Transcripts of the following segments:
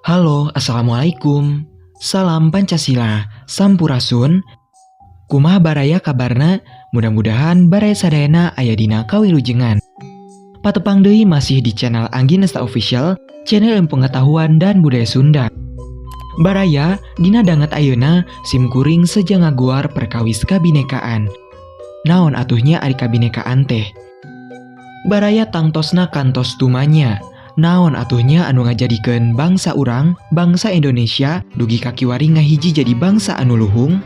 Halo, Assalamualaikum. Salam Pancasila, Sampurasun. Kumaha baraya kabarna? Mudah-mudahan baraya sadayana aya dina kawilujengan. Patepang deui masih di channel Anggi Nesta Official, channel ilmu pengetahuan dan budaya Sunda. Baraya, dina danget ayeuna simkuring seja ngaguar perkawis kabinekaan. Naon atuhnya ari kabinekaan teh? Baraya tangtosna kantos tumanya. Naon atuhnya anu ngajadikeun bangsa urang, bangsa Indonesia dugi kakiwari ngahiji jadi bangsa anu luhung?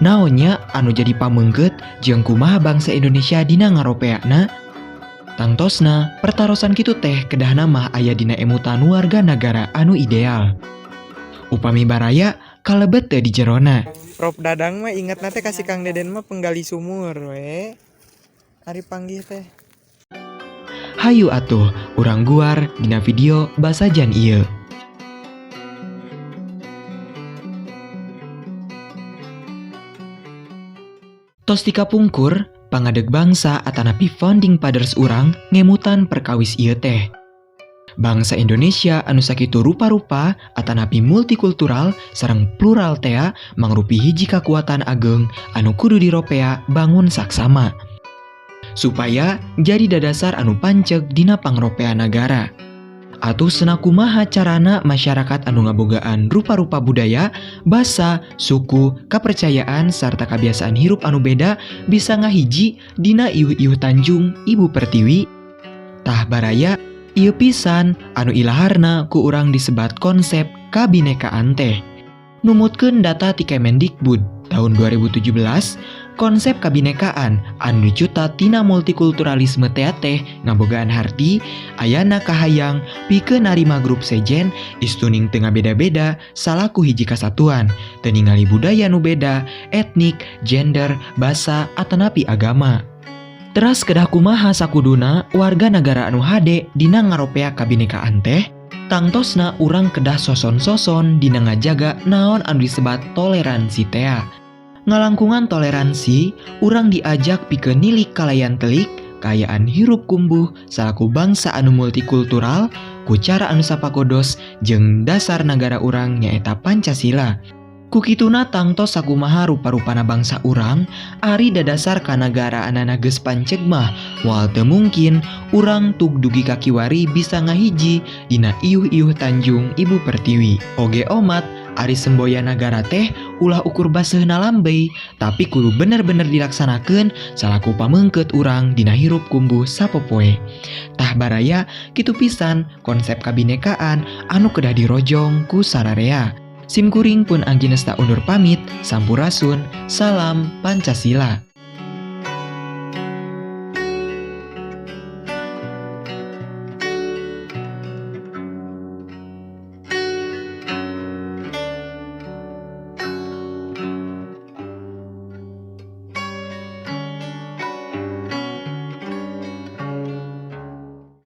Naonnya anu jadi pameungkeut jeung kumaha bangsa Indonesia dina ngaropeana? Tangtosna pertarosan kitu teh kedahna mah aya dina emutan warga negara anu ideal. Upami baraya kalebet teu di jerona. Prof Dadang mah inget nate kasih Kang Deden mah penggali sumur we. Ari panggih teh. Hayu atuh, urang guar dina video basajan ieu. Tos tika pungkur, pangadeg bangsa atanapi founding fathers urang ngemutan perkawis ieu teh. Bangsa Indonesia anu sakitu rupa-rupa atanapi multikultural sareng plural tea mangrupi hiji kakuatan ageng anu kudu diropea bangun saksama. Supaya jadi dadasar anu panceg dina pangropea negara. Atuh cenah kumaha carana masyarakat anu ngabogaan rupa-rupa budaya, basa, suku, kapercayaan sarta kebiasaan hirup anu beda bisa ngahiji dina ieuh-ieuh Tanjung Ibu Pertiwi. Tah baraya ieu pisan anu ilaharna ku urang disebat konsep kabinekaan teh. Numutkeun data ti Kemendikbud tahun 2017, konsep kabinekaan anu dicutat tina multikulturalisme teh ngabogaan harti ayana kahayang pikeun narima grup sejen istuning teu ngabeda-beda salaku hiji kasatuan teu ningali budaya nu beda, etnik, gender, basa atanapi agama. Teras kedah kumaha sakuduna warga negara anu hade dina ngaropea kabinekaan teh? Tangtosna urang kedah soson-soson dina ngajaga naon anu disebat toleransi tea. Ngalangkungan toleransi, urang diajak pikeun nilik kalayan telik, kaayaan hirup kumbuh salaku bangsa anu multikultural, ku cara anu sapagodos jeung dasar negara urang nyaeta Pancasila. Kukituna tangtos sakumaha rupa-rupana bangsa urang, ari dadasar ka nagara anana geus panceg mah, moal teu mungkin urang tug dugi kakiwari bisa ngahiji dina ieuh-ieuh Tanjung Ibu Pertiwi. Oge omat ari semboyan nagara teh ulah ukur baseuhna lambei, tapi kudu bener-bener dilaksanakeun salaku pameungkeut urang dina hirup kumbuh sapopoe. Tah baraya kitu pisan konsep kabinekaan anu kedah dirojong ku sararea. Simkuring pun Anggi Nesta undur pamit, sampurasun, salam Pancasila.